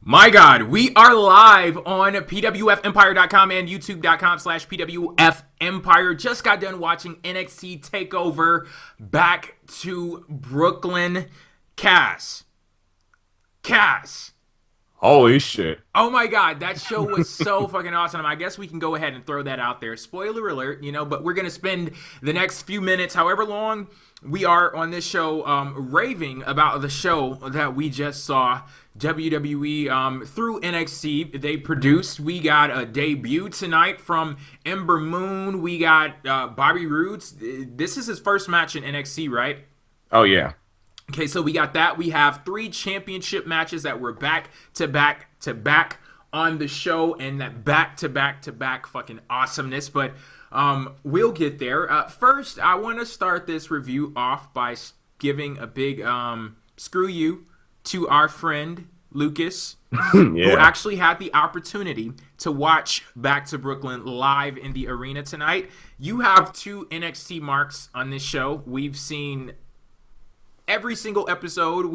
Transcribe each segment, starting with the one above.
My God, we are live on pwfempire.com and youtube.com/pwfempire. Just got done watching NXT Takeover. Back to Brooklyn. Cass. Holy shit. Oh my God, that show was so fucking awesome. I guess we can go ahead and throw that out there. Spoiler alert, but we're going to spend the next few minutes, however long we are on this show, raving about the show that we just saw. WWE through NXT they produced. We got a debut tonight from Ember Moon. We got Bobby Roode. This is his first match in NXT, right? Oh yeah. Okay, so we got that. We have 3 championship matches that were back to back on the show, and that back to back fucking awesomeness. But we'll get there. First, I want to start this review off by giving a big screw you to our friend Lucas, who actually had the opportunity to watch Back to Brooklyn live in the arena tonight. You have 2 NXT marks on this show. We've seen every single episode.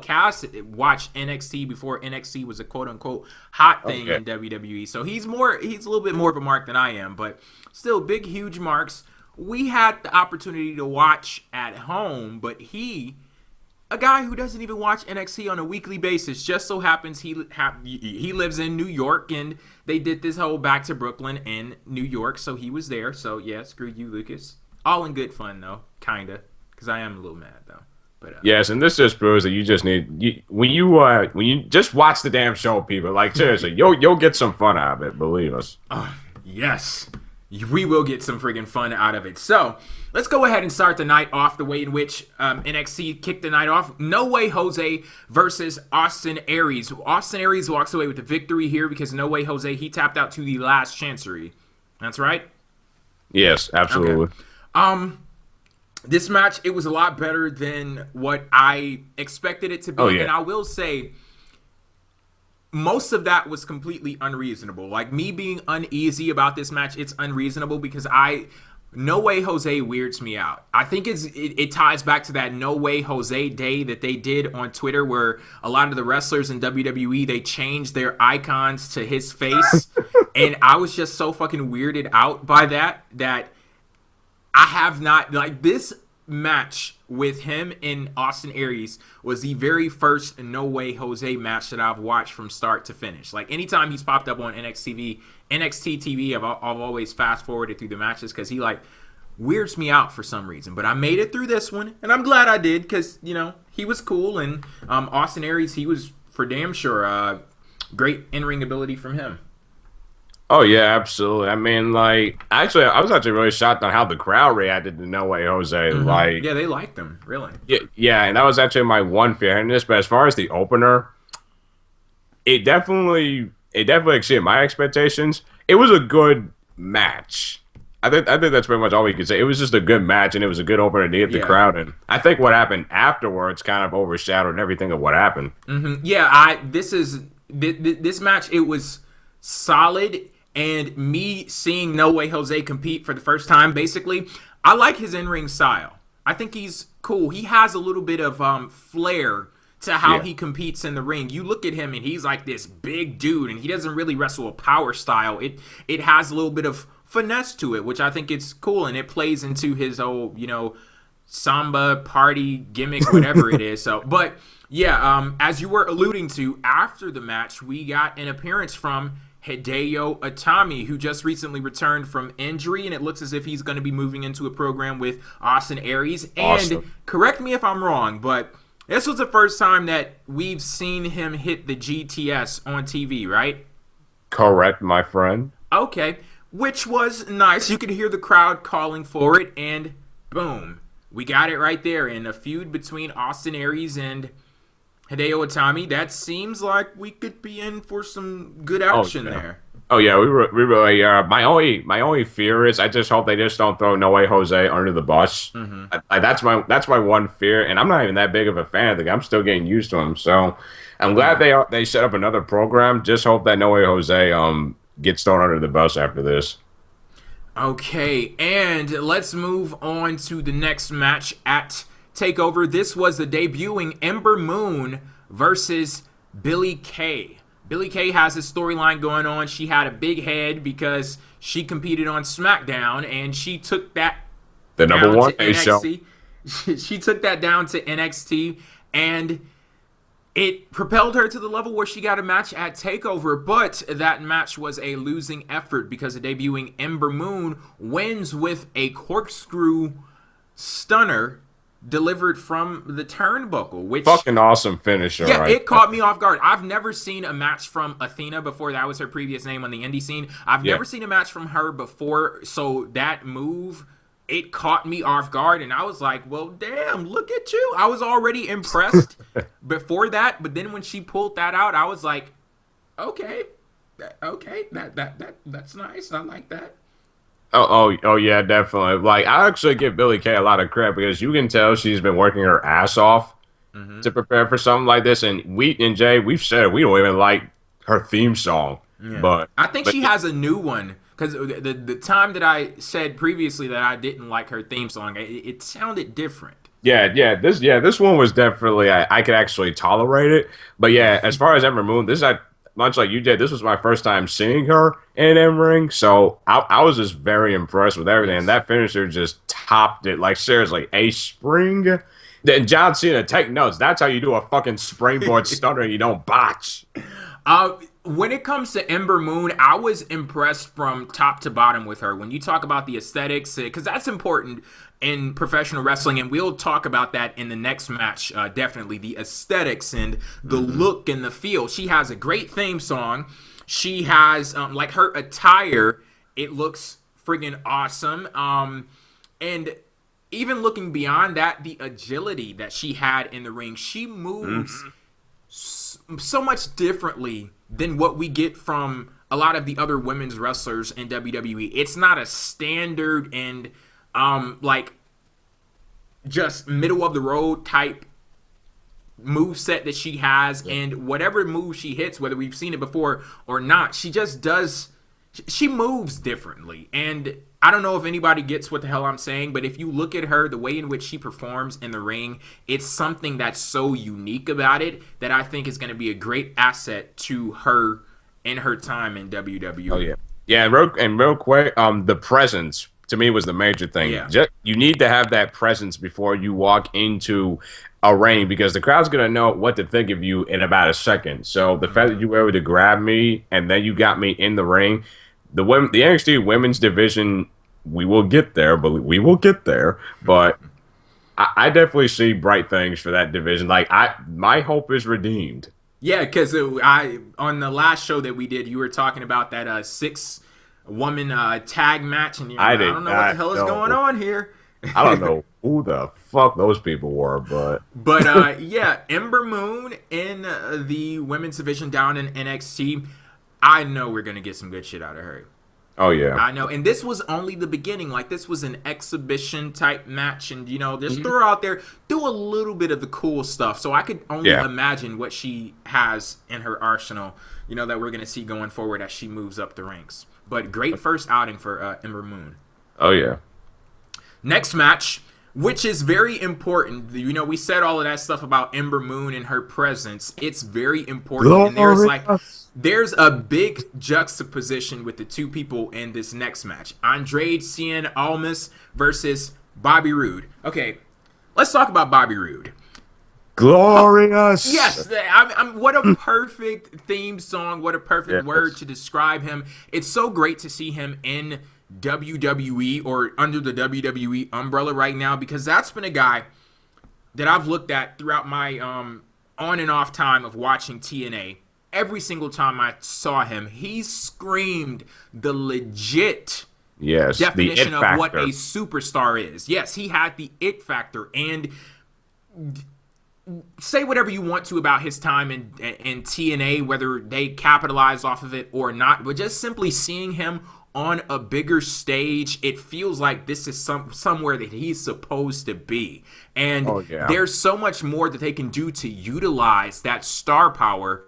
Cass watched NXT before NXT was a quote-unquote hot thing in WWE. So he's a little bit more of a mark than I am, but still big, huge marks. We had the opportunity to watch at home, but a guy who doesn't even watch NXT on a weekly basis, just so happens he lives in New York, and they did this whole Back to Brooklyn in New York, so he was there. So yeah, screw you, Lucas. All in good fun though, kinda, because I am a little mad though. But yes, and this just proves that you just when you just watch the damn show, people. Like seriously, you'll get some fun out of it. Believe us. Yes. We will get some friggin' fun out of it. So, let's go ahead and start the night off the way in which NXT kicked the night off. No Way Jose versus Austin Aries. Austin Aries walks away with the victory here because No Way Jose, he tapped out to the last chancery. That's right? Yes, absolutely. Okay. This match, it was a lot better than what I expected it to be. Oh, yeah. And I will say, most of that was completely unreasonable. Like, me being uneasy about this match, it's unreasonable because No Way Jose weirds me out. I think it ties back to that No Way Jose day that they did on Twitter, where a lot of the wrestlers in WWE, they changed their icons to his face. And I was just so fucking weirded out by that I have not, like, this match with him and Austin Aries was the very first No Way Jose match that I've watched from start to finish. Like, anytime he's popped up on NXT TV, I've always fast forwarded through the matches because he weirds me out for some reason. But I made it through this one, and I'm glad I did because he was cool, and Austin Aries, he was for damn sure great in-ring ability from him. Oh yeah, absolutely. I mean, I was actually really shocked on how the crowd reacted to No Way Jose. Mm-hmm. Yeah, they liked him, really. Yeah, and that was actually my one fear in this. But as far as the opener, it definitely exceeded my expectations. It was a good match. I think that's pretty much all we could say. It was just a good match, and it was a good opener to get the crowd in. I think what happened afterwards kind of overshadowed everything of what happened. Mm-hmm. Yeah, this match, it was solid. And me seeing No Way Jose compete for the first time, basically, I like his in-ring style. I think he's cool. He has a little bit of flair to how he competes in the ring. You look at him, and he's like this big dude, and he doesn't really wrestle a power style. It has a little bit of finesse to it, which I think it's cool, and it plays into his old, samba party gimmick, whatever it is. So, but yeah, as you were alluding to, after the match, we got an appearance from Hideo Itami, who just recently returned from injury, and it looks as if he's going to be moving into a program with Austin Aries. Awesome. And correct me if I'm wrong, but this was the first time that we've seen him hit the GTS on TV, right? Correct, my friend. Okay, which was nice. You could hear the crowd calling for it, and boom, we got it right there in a feud between Austin Aries and Hideo Itami. That seems like we could be in for some good action there. Oh yeah, we really are. My only fear is I just hope they just don't throw No Way Jose under the bus. Mm-hmm. That's my one fear, and I'm not even that big of a fan of the guy. I'm still getting used to him, so I'm glad they set up another program. Just hope that No Way Jose gets thrown under the bus after this. Okay, and let's move on to the next match at Takeover. This was the debuting Ember Moon versus Billie Kay. Billie Kay has this storyline going on. She had a big head because she competed on SmackDown, and she took that The number down one to A show. NXT. She took that down to NXT, and it propelled her to the level where she got a match at TakeOver, but that match was a losing effort because the debuting Ember Moon wins with a corkscrew stunner delivered from the turnbuckle, which Fucking awesome finisher. yeah, right it caught me off guard. I've never seen a match from Athena before. That was her previous name on the indie scene. I've never seen a match from her before, so that move, it caught me off guard, and I was like, well, damn, look at you. I was already impressed before that, but then when she pulled that out, I was like, okay, that's nice. I like that. Oh, yeah, definitely. Like, I actually give Billie Kay a lot of credit because you can tell she's been working her ass off to prepare for something like this. And Jay, we've said we don't even like her theme song, but I think she has a new one because the time that I said previously that I didn't like her theme song, it sounded different. This one was definitely I could actually tolerate it. But yeah, as far as Ember Moon, much like you did, this was my first time seeing her in in-ring, so I was just very impressed with everything. And that finisher just topped it. Like, seriously, a spring. Then John Cena, take notes. That's how you do a fucking springboard stunner and you don't botch. When it comes to Ember Moon, I was impressed from top to bottom with her. When you talk about the aesthetics, because that's important in professional wrestling, and we'll talk about that in the next match, definitely. The aesthetics and the look and the feel. She has a great theme song. She has, like, her attire, it looks friggin' awesome. And even looking beyond that, the agility that she had in the ring, she moves so much differently than what we get from a lot of the other women's wrestlers in WWE. It's not a standard and like just middle of the road type move set that she has, and whatever move she hits, whether we've seen it before or not, she just does. She moves differently, and I don't know if anybody gets what the hell I'm saying, but if you look at her, the way in which she performs in the ring, it's something that's so unique about it that I think is going to be a great asset to her in her time in WWE. Oh yeah, yeah. And real quick, the presence to me was the major thing. Yeah. You need to have that presence before you walk into a ring because the crowd's gonna know what to think of you in about a second. So the fact that you were able to grab me and then you got me in the ring. The NXT women's division, we will get there, but we will get there. But I definitely see bright things for that division. Like my hope is redeemed. Yeah, because on the last show that we did, you were talking about that 6-woman tag match, and I don't know what the hell is going on here. I don't know who the fuck those people were, but yeah, Ember Moon in the women's division down in NXT. I know we're going to get some good shit out of her. Oh, yeah. I know. And this was only the beginning. Like, this was an exhibition type match. And, just throw her out there, do a little bit of the cool stuff. So I could only imagine what she has in her arsenal, that we're going to see going forward as she moves up the ranks. But great first outing for Ember Moon. Oh, yeah. Next match, which is very important. We said all of that stuff about Ember Moon and her presence. It's very important. And there's a big juxtaposition with the two people in this next match. Andrade Cien Almas versus Bobby Roode. Okay, let's talk about Bobby Roode. Glorious. Yes, what a perfect theme song. What a perfect word to describe him. It's so great to see him in WWE or under the WWE umbrella right now, because that's been a guy that I've looked at throughout my on and off time of watching TNA. Every single time I saw him, he screamed the legit definition of what a superstar is. Yes, he had the it factor. And say whatever you want to about his time in TNA, whether they capitalize off of it or not, but just simply seeing him on a bigger stage, it feels like this is somewhere that he's supposed to be. And there's so much more that they can do to utilize that star power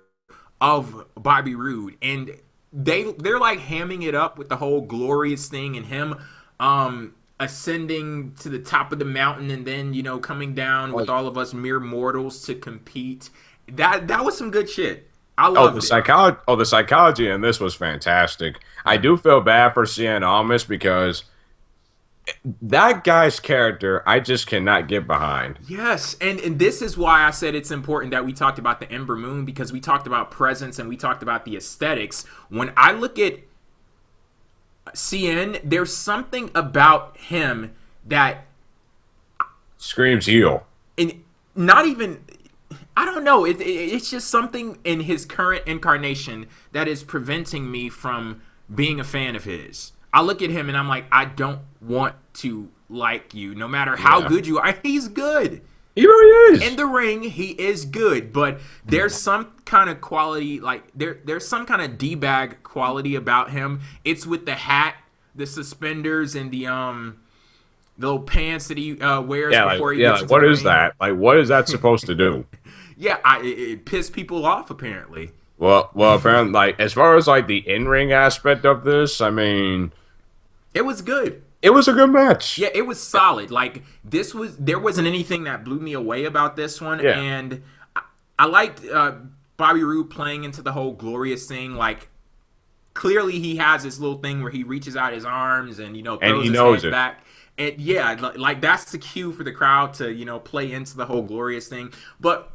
of Bobby Roode. And they're like hamming it up with the whole glorious thing and him ascending to the top of the mountain and then, coming down with all of us mere mortals to compete. That was some good shit. I Oh, loved it. the psychology in this was fantastic. I do feel bad for Cien Almas because that guy's character I just cannot get behind. Yes, and this is why I said it's important that we talked about the Ember Moon, because we talked about presence and we talked about the aesthetics. When I look at CN, there's something about him that, Screams heel. and not even, I don't know, it's just something in his current incarnation that is preventing me from being a fan of his. I look at him and I'm like, I don't want to like you, no matter how good you are. He's good. He really is. In the ring, he is good, but there's some kind of quality, like there's some kind of D-bag quality about him. It's with the hat, the suspenders, and the little pants that he wears before he gets into what the is ring. that? Like, what is that supposed to do? Yeah, it pissed people off apparently. Well, apparently, like as far as like the in-ring aspect of this, I mean, It was good. it was a good match. Yeah, it was solid. Like there wasn't anything that blew me away about this one, Yeah. and I liked Bobby Roode playing into the whole glorious thing. Like clearly he has this little thing where he reaches out his arms and throws he his knows head it. back. And yeah, like that's the cue for the crowd to play into the whole glorious thing. But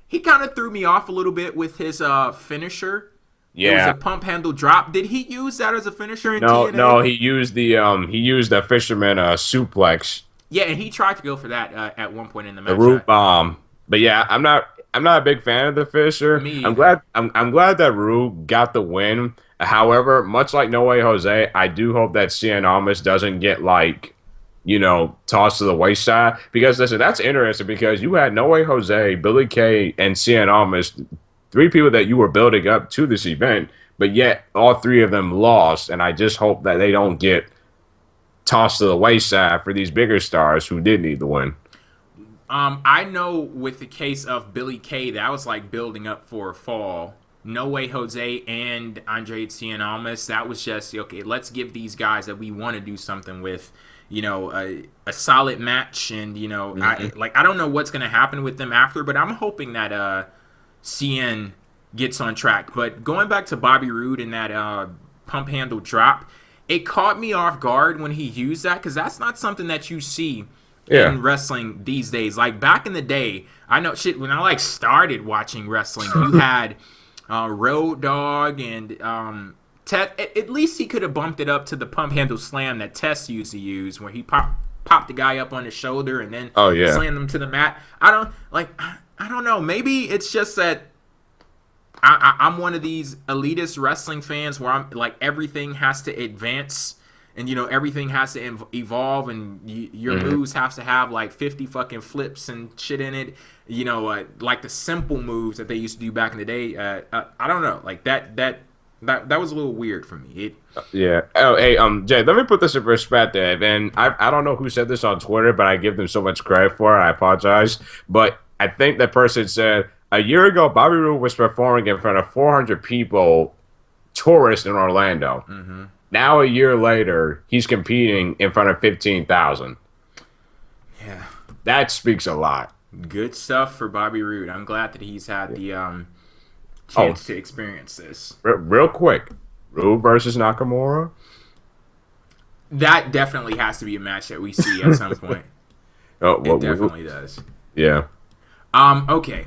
he kind of threw me off a little bit with his finisher. It was Yeah. a pump handle drop. Did he use that as a finisher in No, TNA? no, he used the fisherman suplex, Yeah, and he tried to go for that at one point in the match. the root bomb. But yeah, I'm not a big fan of the Fisher. Me I'm either. glad I'm glad that Roode got the win. However, much like No Way Jose, I do hope that Cien Almas doesn't get tossed to the wayside. Because listen, that's interesting because you had No Way Jose, Billie Kay, and Cien Almas, three people that you were building up to this event, but yet all three of them lost, and I just hope that they don't get tossed to the wayside for these bigger stars who did need the win. I know with the case of Billie Kay, that was like building up for a fall. No Way Jose and Andrade Cien Almas, that was just, okay, let's give these guys that we want to do something with, a solid match. And, I don't know what's going to happen with them after, but I'm hoping that CN gets on track. But going back to Bobby Roode and that pump handle drop, it caught me off guard when he used that, because that's not something that you see in wrestling these days. Like back in the day, I know when I started watching wrestling, you had Road Dogg and at least he could have bumped it up to the pump handle slam that Test used to use, where he popped the guy up on his shoulder and then slammed him to the mat. I don't know. Maybe it's just that I'm one of these elitist wrestling fans where I'm like, everything has to advance and everything has to evolve, and your moves have to have like 50 fucking flips and shit in it. Like the simple moves that they used to do back in the day. I don't know. Like that was a little weird for me. Yeah. Oh, hey, Jay, let me put this in perspective. And I don't know who said this on Twitter, but I give them so much credit for it. I apologize. But I think that person said, a year ago, Bobby Roode was performing in front of 400 people, tourists in Orlando. Mm-hmm. Now, a year later, he's competing in front of 15,000. Yeah. That speaks a lot. Good stuff for Bobby Roode. I'm glad that he's had the chance to experience this. Real quick, Roode versus Nakamura? That definitely has to be a match that we see at some point. It definitely does. Yeah. Okay.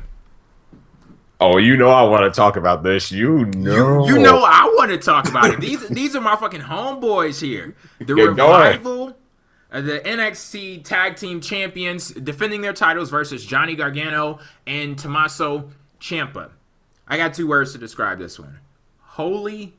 Oh, I want to talk about this. You know I want to talk about it. These are my fucking homeboys here. The Revival, the NXT Tag Team Champions, defending their titles versus Johnny Gargano and Tommaso Ciampa. I got 2 words to describe this one. Holy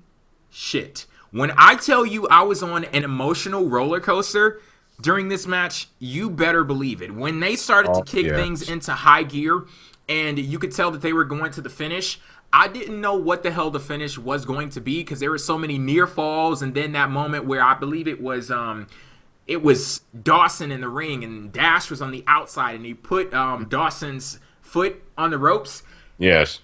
shit. When I tell you I was on an emotional roller coaster during this match, you better believe it. When they started to kick things into high gear, and you could tell that they were going to the finish, I didn't know what the hell the finish was going to be, because there were so many near falls, and then that moment where I believe it was Dawson in the ring, and Dash was on the outside, and he put Dawson's foot on the ropes. Yes.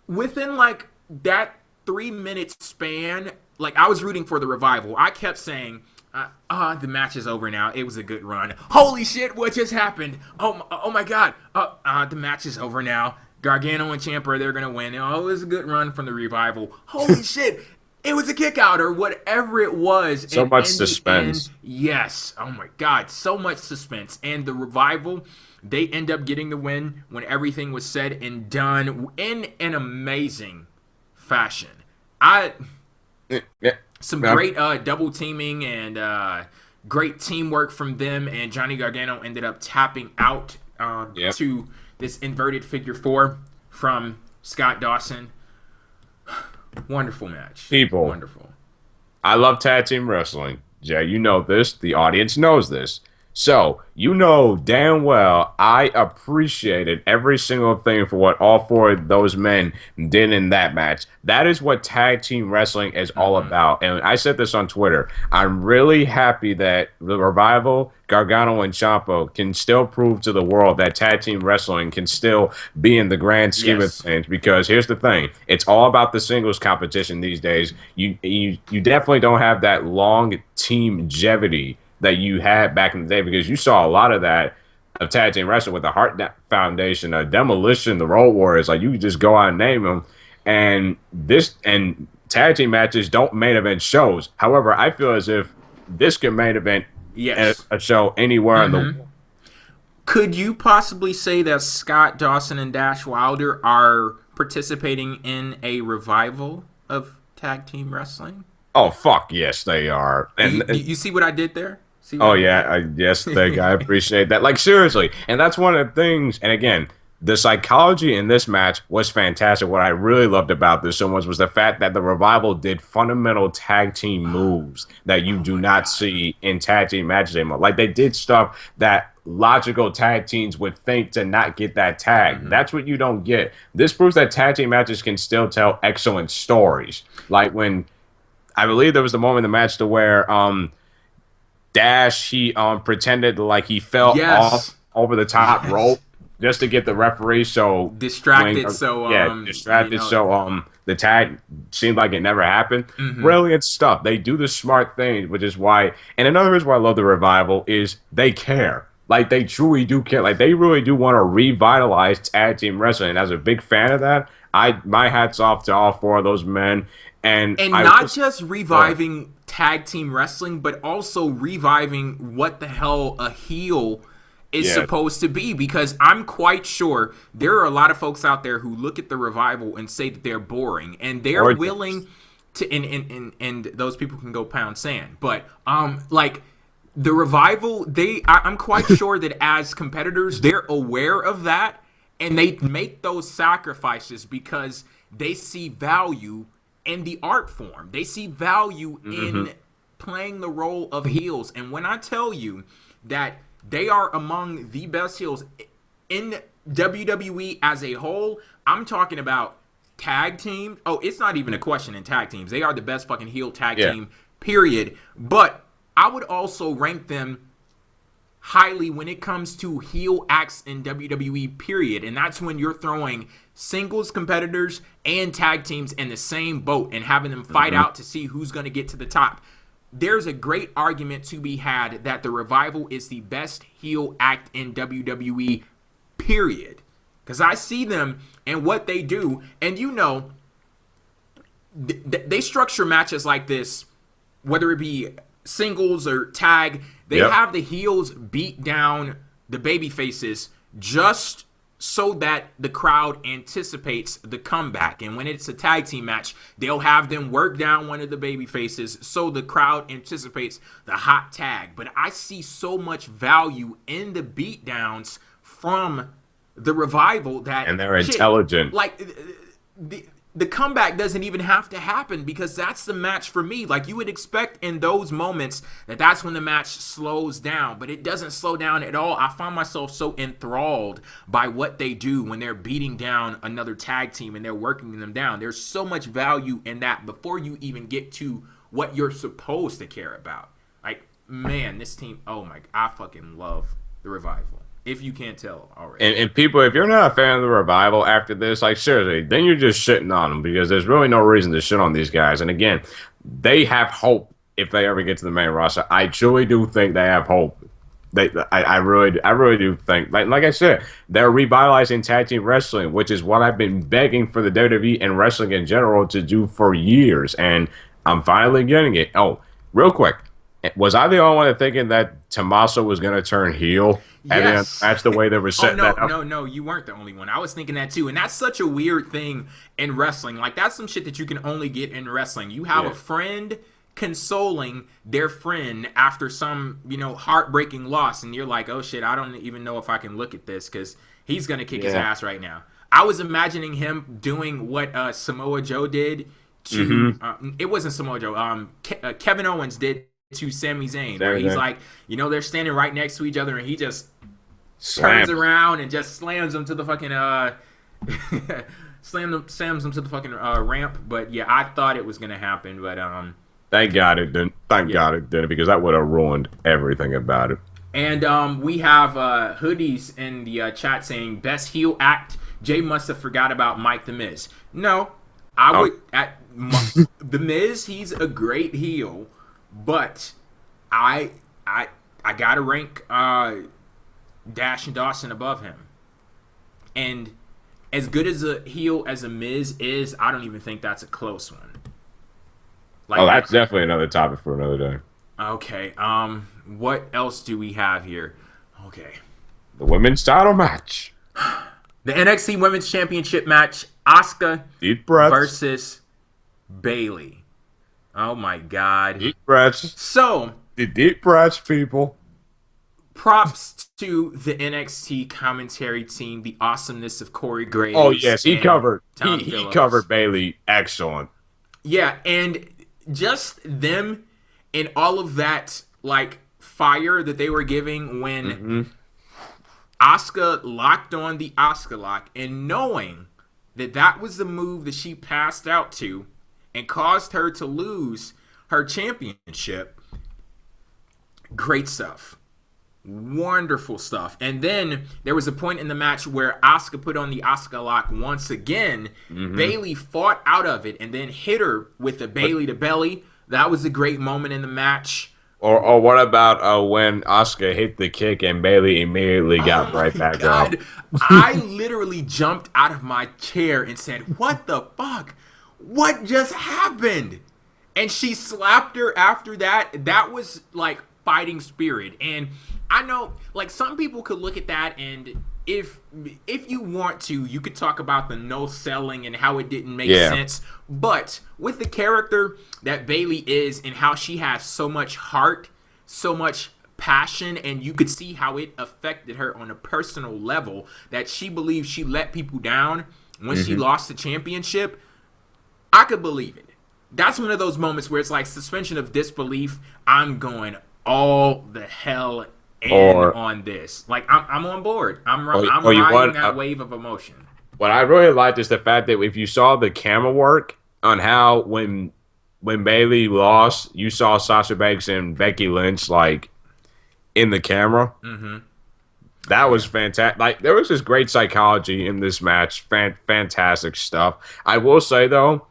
Within like that 3-minute span, like I was rooting for the Revival. I kept saying, the match is over now. It was a good run. Holy shit, what just happened? Oh my god. The match is over now. Gargano and Ciampa, they're going to win. Oh, it was a good run from the Revival. Holy shit. It was a kick out or whatever it was. So much suspense. Yes. Oh my God. So much suspense. And the Revival, they end up getting the win when everything was said and done in an amazing fashion. Some great double teaming and great teamwork from them. And Johnny Gargano ended up tapping out to this inverted figure 4 from Scott Dawson. Wonderful match. People. Wonderful. I love tag team wrestling. Jay, you know this. The audience knows this. So, you know damn well I appreciated every single thing for what all 4 of those men did in that match. That is what tag team wrestling is all about. And I said this on Twitter. I'm really happy that the Revival, Gargano, and Ciampa can still prove to the world that tag team wrestling can still be in the grand scheme of things. Because here's the thing. It's all about the singles competition these days. You definitely don't have that long team longevity that you had back in the day, because you saw a lot of that of tag team wrestling with the Hart Foundation, Demolition, the Road Warriors. Like, you could just go out and name them. And tag team matches don't main event shows. However, I feel as if this could main event a show anywhere in the world. Could you possibly say that Scott Dawson and Dash Wilder are participating in a revival of tag team wrestling? Oh, fuck yes, they are. And you see what I did there? Yes, I appreciate that. Like, seriously. And that's one of the things. And again, the psychology in this match was fantastic. What I really loved about this so much was the fact that the Revival did fundamental tag team moves that you do not see in tag team matches anymore. Like, they did stuff that logical tag teams would think to not get that tag. Mm-hmm. That's what you don't get. This proves that tag team matches can still tell excellent stories. Like, when I believe there was the moment in the match to where Dash, he pretended like he fell off over the top rope just to get the referee distracted the tag seemed like it never happened. Mm-hmm. Brilliant stuff. They do the smart thing, which is why, and another reason why I love the Revival is they care. Like, they truly do care. Like, they really do want to revitalize tag team wrestling. And as a big fan of that, my hat's off to all 4 of those men. And not just reviving tag team wrestling, but also reviving what the hell a heel is supposed to be. Because I'm quite sure there are a lot of folks out there who look at the Revival and say that they're boring, and they're willing to. And those people can go pound sand, but like the Revival, I'm quite sure that as competitors, they're aware of that, and they make those sacrifices because they see value in the art form. They see value in playing the role of heels. And when I tell you that they are among the best heels in WWE as a whole, I'm talking about tag team. Oh, it's not even a question in tag teams. They are the best fucking heel tag team, period. But I would also rank them highly when it comes to heel acts in WWE, period. And that's when you're throwing singles competitors and tag teams in the same boat and having them fight out to see who's going to get to the top. There's a great argument to be had that the Revival is the best heel act in WWE, period. Because I see them and what they do, and you know, they structure matches like this, whether it be singles or tag, they have the heels beat down the baby faces just so that the crowd anticipates the comeback. And when it's a tag team match, they'll have them work down one of the baby faces so the crowd anticipates the hot tag. But I see so much value in the beatdowns from the Revival that, and they're intelligent. Like, the comeback doesn't even have to happen, because that's the match for me. Like, you would expect in those moments that's when the match slows down, but it doesn't slow down at all. I find myself so enthralled by what they do when they're beating down another tag team and they're working them down. There's so much value in that before you even get to what you're supposed to care about. Like, man, this team, oh my, I fucking love the Revival. If you can't tell already. And people, if you're not a fan of the Revival after this, like, seriously, then you're just shitting on them, because there's really no reason to shit on these guys. And again, they have hope if they ever get to the main roster. I truly do think they have hope. I really do think, like I said, they're revitalizing tag team wrestling, which is what I've been begging for the WWE and wrestling in general to do for years, and I'm finally getting it. Oh, real quick, was I the only one thinking that Tommaso was going to turn heel at the end of the Yes. match the way they were setting that up? No, you weren't the only one. I was thinking that too. And that's such a weird thing in wrestling. Like, that's some shit that you can only get in wrestling. You have a friend consoling their friend after some, heartbreaking loss. And you're like, oh shit, I don't even know if I can look at this because he's going to kick his ass right now. I was imagining him doing what Samoa Joe did to, it wasn't Samoa Joe, Kevin Owens did to Sami Zayn, where he's like, they're standing right next to each other, and he just turns around and just slams them to the fucking slams them to the fucking ramp. But yeah, I thought it was gonna happen, but thank God it didn't. Thank God it didn't, because that would have ruined everything about it. And we have hoodies in the chat saying best heel act. Jay must have forgot about Mike the Miz. No, I would the Miz. He's a great heel. But I gotta rank Dash and Dawson above him. And as good as a heel as a Miz is, I don't even think that's a close one. Like, that's definitely another topic for another day. Okay. What else do we have here? Okay. The women's title match. The NXT Women's Championship match. Asuka versus Bayley. Oh my God. Deep breaths. So, the deep breaths, people. Props to the NXT commentary team, the awesomeness of Corey Graves. Oh yes, he covered Bayley. Excellent. Yeah, and just them and all of that like fire that they were giving when Asuka locked on the Asuka lock, and knowing that that was the move that she passed out to and caused her to lose her championship. Great stuff. Wonderful stuff. And then there was a point in the match where Asuka put on the Asuka lock once again. Bayley fought out of it and then hit her with the Bayley to belly. That was a great moment in the match. Or what about when Asuka hit the kick and Bayley immediately got right back up? I literally jumped out of my chair and said, what the fuck? What just happened? And she slapped her after that. That was like fighting spirit. And I know like some people could look at that, and if you want to, you could talk about the no selling and how it didn't make sense. But with the character that Bayley is and how she has so much heart, so much passion, and you could see how it affected her on a personal level, that she believes she let people down when she lost the championship. I could believe it. That's one of those moments where it's like suspension of disbelief. I'm going all the hell in on this. Like, I'm on board. I'm riding that wave of emotion. What I really liked is the fact that if you saw the camera work on how when Bayley lost, you saw Sasha Banks and Becky Lynch like in the camera. That was fantastic. Like, there was this great psychology in this match. Fantastic stuff. I will say though,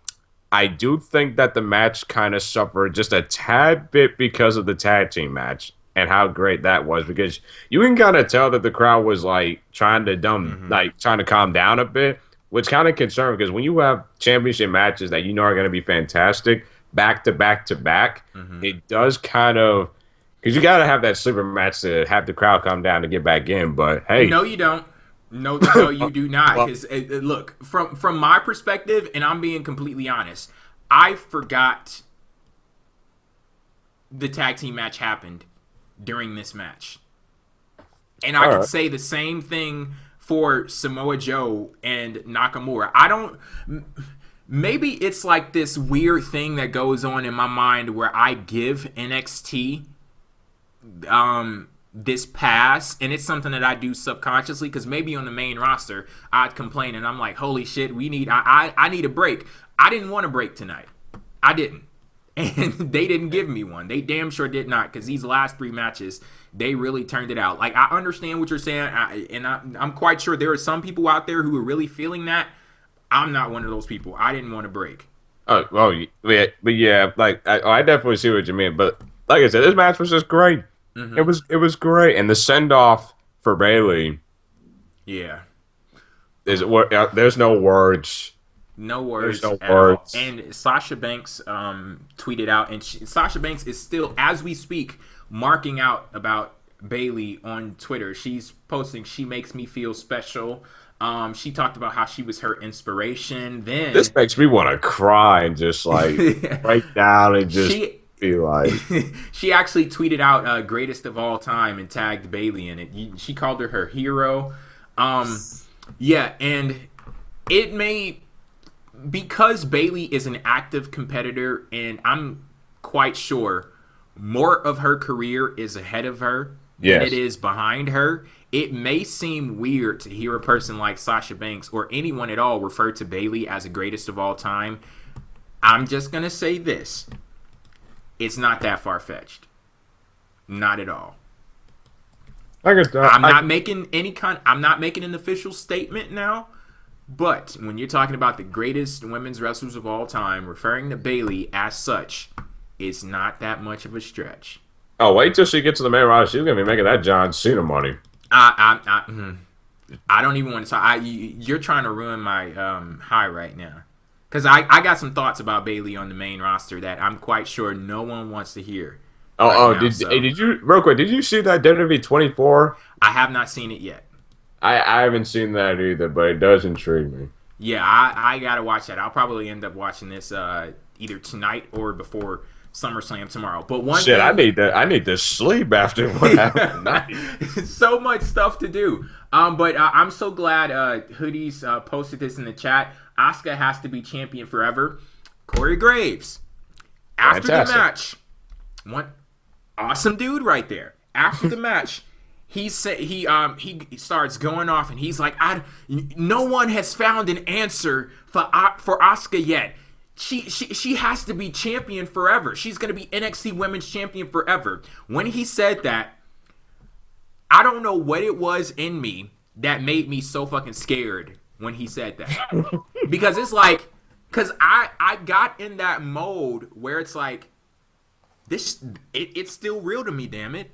I do think that the match kind of suffered just a tad bit because of the tag team match and how great that was, because you can kind of tell that the crowd was like trying to calm down a bit, which kind of concerned, because when you have championship matches that you know are going to be fantastic back to back to back, it does kind of, because you got to have that sleeper match to have the crowd come down to get back in. But hey, no, you don't. No, you do not. Because look, from my perspective, and I'm being completely honest, I forgot the tag team match happened during this match, and I could say the same thing for Samoa Joe and Nakamura. I don't. Maybe it's like this weird thing that goes on in my mind where I give NXT this pass, and it's something that I do subconsciously, because maybe on the main roster I'd complain and I'm like, holy shit, I need a break. I didn't want a break tonight. I didn't. And they didn't give me one. They damn sure did not, because these last 3 matches, they really turned it out. Like, I understand what you're saying, and I'm quite sure there are some people out there who are really feeling that. I'm not one of those people. I didn't want a break. Oh, well, yeah, but yeah, like I definitely see what you mean. But like I said, this match was just great. it was great, and the send off for Bayley Yeah. is what there's no words. No There's words no at all. words. And Sasha Banks tweeted out, and Sasha Banks is still, as we speak, marking out about Bayley on Twitter. She's posting, "She makes me feel special." She talked about how she was her inspiration. This Then makes me want to cry and just like break down and just she be like, she actually tweeted out "greatest of all time" and tagged Bayley in it. She called her hero. Yeah, and it may, because Bayley is an active competitor, and I'm quite sure more of her career is ahead of her than it yes. is behind her. It may seem weird to hear a person like Sasha Banks or anyone at all refer to Bayley as the greatest of all time. I'm just gonna say this: it's not that far fetched. Not at all. I'm not making I'm not making an official statement now. But when you're talking about the greatest women's wrestlers of all time, referring to Bayley as such is not that much of a stretch. Oh, wait till she gets to the main roster. She's gonna be making that John Cena money. I don't even want to talk. You're trying to ruin my high right now, because I got some thoughts about Bayley on the main roster that I'm quite sure no one wants to hear. Did you real quick? Did you see that WWE 24? I have not seen it yet. I haven't seen that either, but it does intrigue me. Yeah, I gotta watch that. I'll probably end up watching this either tonight or before SummerSlam tomorrow. But one Shit, thing, I need to sleep after what happened tonight. so much stuff to do. But I'm so glad Hoodies posted this in the chat. Asuka has to be champion forever. Corey Graves, after Fantastic. the match, one awesome dude right there. After the match, he starts going off and he's like, no one has found an answer for Asuka yet. She has to be champion forever. She's gonna be NXT Women's Champion forever. When he said that, I don't know what it was in me that made me so fucking scared when he said that. Because it's like, because I got in that mode where it's like, it's still real to me, damn it.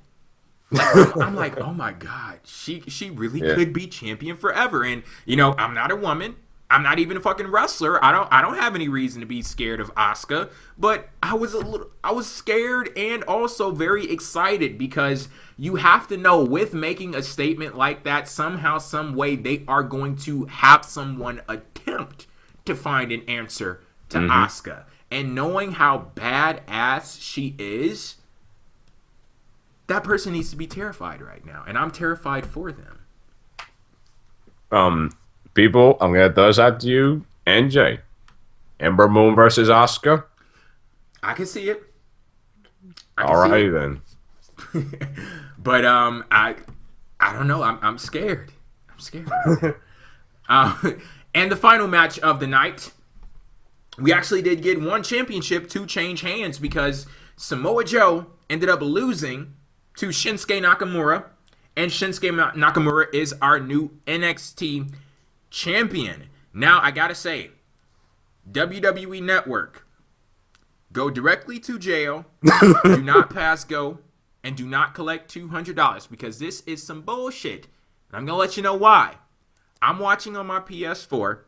I'm like, oh my god, she really could be champion forever. And I'm not a woman. I'm not even a fucking wrestler. I don't have any reason to be scared of Asuka. But I was scared and also very excited, because you have to know, with making a statement like that, somehow, some way, they are going to have someone attempt to find an answer to Asuka. And knowing how badass she is, that person needs to be terrified right now, and I'm terrified for them. People, I'm gonna throw this out to you and Jay. Ember Moon versus Asuka. I can see it. Alrighty then. But I don't know. I'm scared. I'm scared. And the final match of the night, we actually did get one championship to change hands, because Samoa Joe ended up losing to Shinsuke Nakamura, and Shinsuke Nakamura is our new NXT champion. Now, I gotta say, WWE Network, go directly to jail, do not pass go, and do not collect $200, because this is some bullshit. And I'm gonna let you know why. I'm watching on my PS4.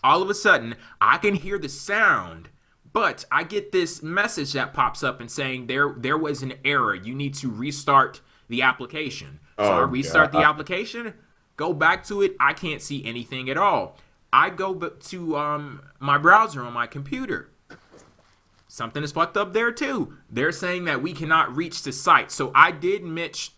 All of a sudden, I can hear the sound, but I get this message that pops up and saying there was an error. You need to restart the application. So I restart the application, go back to it. I can't see anything at all. I go to my browser on my computer. Something is fucked up there too. They're saying that we cannot reach the site. So I did miss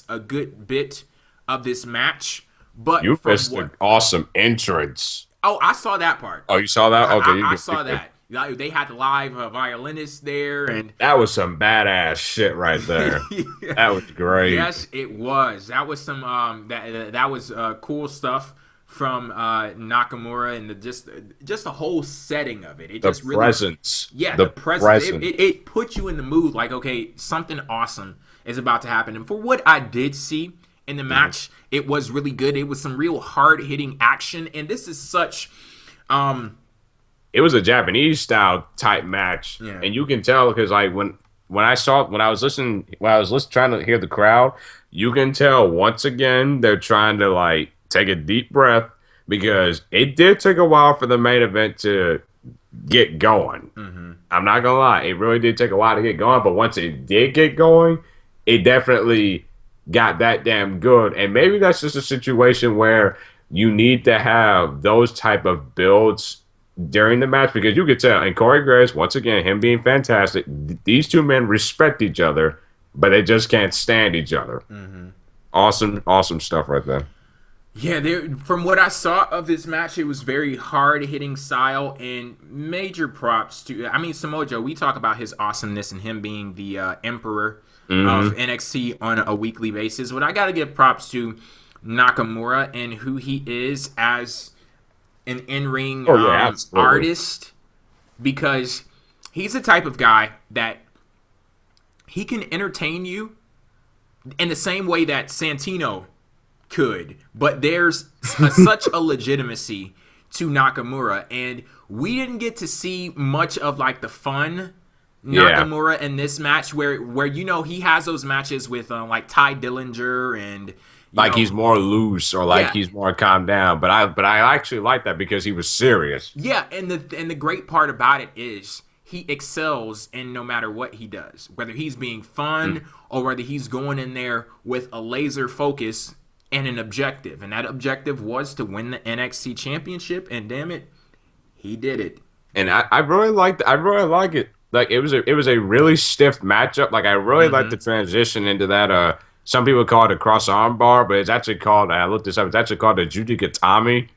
a good bit of this match. But You missed an awesome entrance. Oh, I saw that part. Oh, you saw that? Okay, I saw that. They had the live violinist there, and that was some badass shit right there. Yeah. That was great. Yes, it was. That was some that was cool stuff from Nakamura, and just the whole setting of it. It just really, presence. Yeah, the presence. It put you in the mood, like, okay, something awesome is about to happen. And for what I did see in the match, it was really good. It was some real hard-hitting action, and this is such it was a Japanese style type match, and you can tell because like when when I was listening, trying to hear the crowd, you can tell once again they're trying to like take a deep breath because it did take a while for the main event to get going. Mm-hmm. I'm not gonna lie, it really did take a while to get going, but once it did get going, it definitely got that damn good. And maybe that's just a situation where you need to have those type of builds during the match because you could tell. And Corey Graves, once again, him being fantastic, these two men respect each other, but they just can't stand each other. Mm-hmm. Awesome stuff right there. Yeah, from what I saw of this match, it was very hard-hitting style and major props to... I mean, Samoa Joe, we talk about his awesomeness and him being the emperor of NXT on a weekly basis, but I got to give props to Nakamura and who he is as an in-ring artist, because he's the type of guy that he can entertain you in the same way that Santino could, but there's such a legitimacy to Nakamura, and we didn't get to see much of like the fun Nakamura in this match where you know he has those matches with like Ty Dillinger and like he's more loose or like he's more calmed down, but I actually like that because he was serious. Yeah, and the great part about it is he excels in no matter what he does, whether he's being fun or whether he's going in there with a laser focus and an objective, and that objective was to win the NXT Championship, and damn it, he did it. And I really like it. Like it was a really stiff matchup. Like I really like the transition into that. Some people call it a cross arm bar, but it's actually called. I looked this up. It's actually called a Judikatami.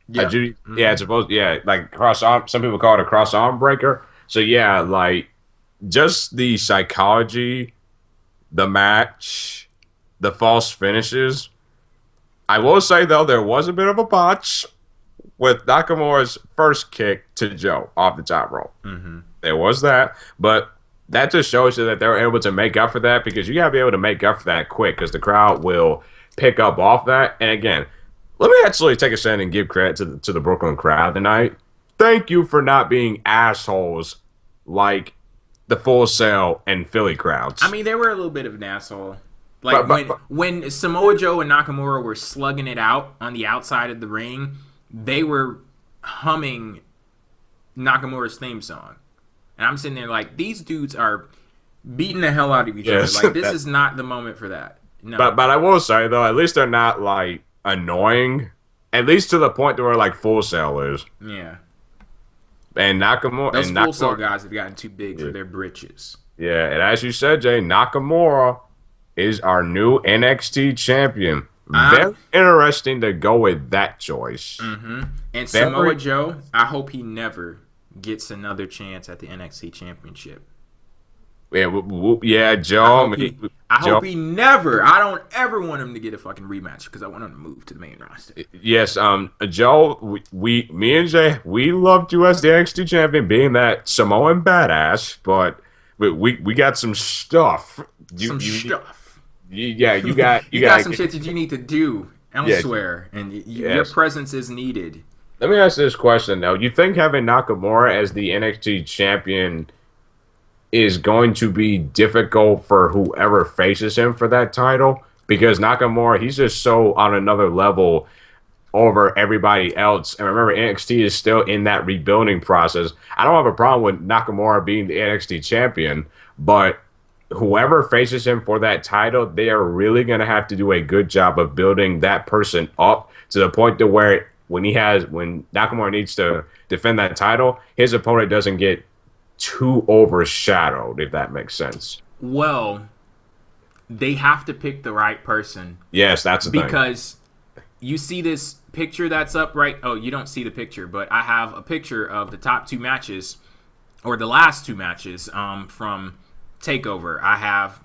Yeah, it's supposed. Yeah, like cross arm. Some people call it a cross arm breaker. So yeah, like just the psychology, the match, the false finishes. I will say though, there was a bit of a botch with Nakamura's first kick to Joe off the top rope. There was that, but that just shows you that they were able to make up for that because you got to be able to make up for that quick because the crowd will pick up off that. And again, let me actually take a second and give credit to the Brooklyn crowd tonight. Thank you for not being assholes like the Full Sail and Philly crowds. I mean, they were a little bit of an asshole. Like when Samoa Joe and Nakamura were slugging it out on the outside of the ring, they were humming Nakamura's theme song. And I'm sitting there like, these dudes are beating the hell out of each other. Like, this is not the moment for that. No. But I will say, though, at least they're not, like, annoying. At least to the point to where, like, Full Sail is. Yeah. And Nakamura... Those Full Sail guys have gotten too big for their britches. Yeah, and as you said, Jay, Nakamura is our new NXT champion. Very interesting to go with that choice. And Samoa Joe, I hope he never gets another chance at the NXT Championship. Yeah, Joe. I hope he never. I don't ever want him to get a fucking rematch because I want him to move to the main roster. Yes, Joe. Me and Jay, we loved you as the NXT champion, being that Samoan badass. But we got some stuff. Stuff. Yeah, you got some shit that you need to do elsewhere, and your presence is needed. Let me ask this question though: you think having Nakamura as the NXT champion is going to be difficult for whoever faces him for that title? Because Nakamura, he's just so on another level over everybody else. And remember, NXT is still in that rebuilding process. I don't have a problem with Nakamura being the NXT champion, but whoever faces him for that title, they are really going to have to do a good job of building that person up to the point to where when Nakamura needs to defend that title, his opponent doesn't get too overshadowed, if that makes sense. Well, they have to pick the right person. Yes, that's the thing. Because you see this picture that's up right... Oh, you don't see the picture, but I have a picture of the top two matches, or the last two matches from Takeover. I have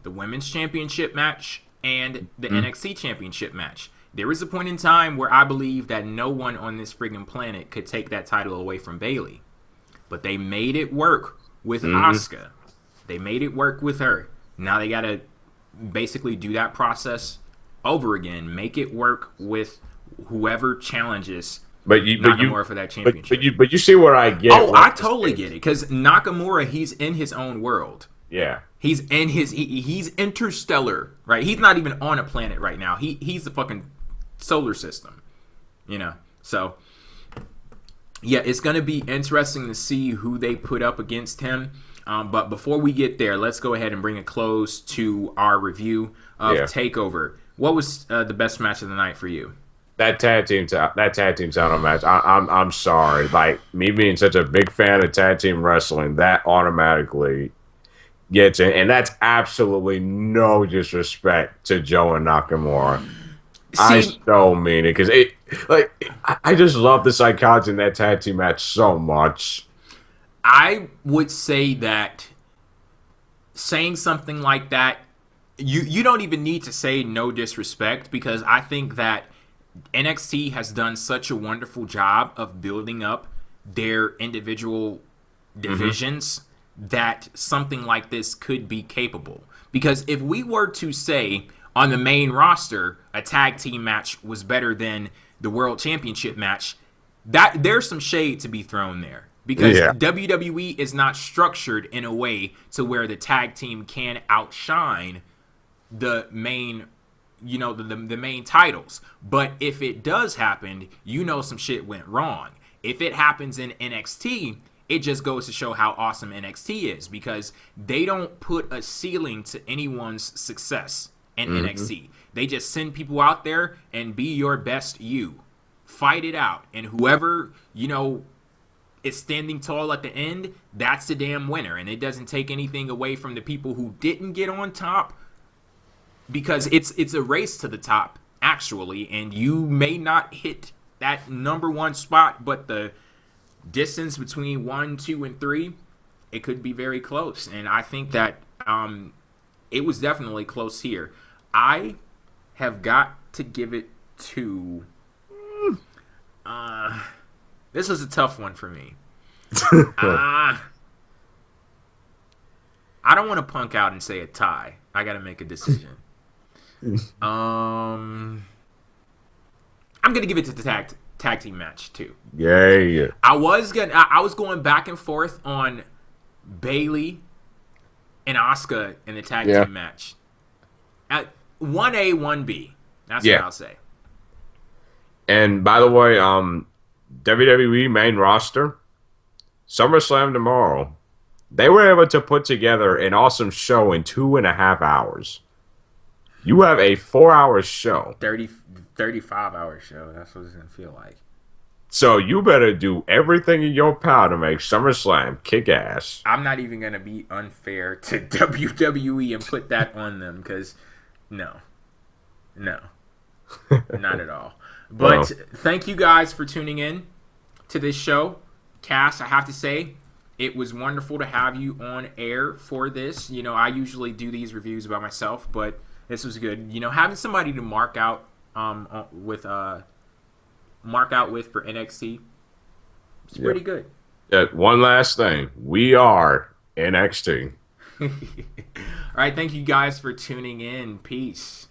the Women's Championship match and the NXT Championship match. There was a point in time where I believed that no one on this friggin' planet could take that title away from Bayley. But they made it work with Asuka. They made it work with her. Now they got to basically do that process over again. Make it work with whoever challenges Nakamura for that championship. But you see what I get. Oh, I totally get it, because Nakamura, he's in his own world. Yeah. He's in he's interstellar, right? He's not even on a planet right now. He's the fucking solar system, So, yeah, it's gonna be interesting to see who they put up against him. But before we get there, let's go ahead and bring a close to our review of Takeover. What was the best match of the night for you? That tag team title match. I'm sorry. Like, me being such a big fan of tag team wrestling, that automatically gets in, and that's absolutely no disrespect to Joe and Nakamura. I so mean it, because I just love the psychology in that tag team match so much. I would say that saying something like that, you don't even need to say no disrespect, because I think that NXT has done such a wonderful job of building up their individual divisions that something like this could be capable. Because if we were to say on the main roster a tag team match was better than the World Championship match, that there's some shade to be thrown there. Because WWE is not structured in a way to where the tag team can outshine the main, the main titles. But if it does happen, some shit went wrong. If it happens in NXT, it just goes to show how awesome NXT is, because they don't put a ceiling to anyone's success in NXT. They just send people out there and be your best you. Fight it out. And whoever, is standing tall at the end, that's the damn winner. And it doesn't take anything away from the people who didn't get on top, because it's a race to the top, actually. And you may not hit that number one spot, but the distance between 1, 2, and 3, it could be very close. And I think that it was definitely close here. I have got to give it to this was a tough one for me. I don't want to punk out and say a tie. I got to make a decision. I'm gonna give it to the tag team match too. Yeah. I was going back and forth on Bayley and Asuka in the tag team match. At 1A, 1B. That's what I'll say. And by the way, WWE main roster, SummerSlam tomorrow, they were able to put together an awesome show in 2.5 hours. You have a 4-hour show. 35-hour show. That's what it's going to feel like. So you better do everything in your power to make SummerSlam kick ass. I'm not even going to be unfair to WWE and put that on them, because no, not at all. But thank you guys for tuning in to this show. Cass, I have to say, it was wonderful to have you on air for this. I usually do these reviews by myself, but this was good. Having somebody to mark out with for NXT, it's pretty good. One last thing. We are NXT. All right, thank you guys for tuning in. Peace.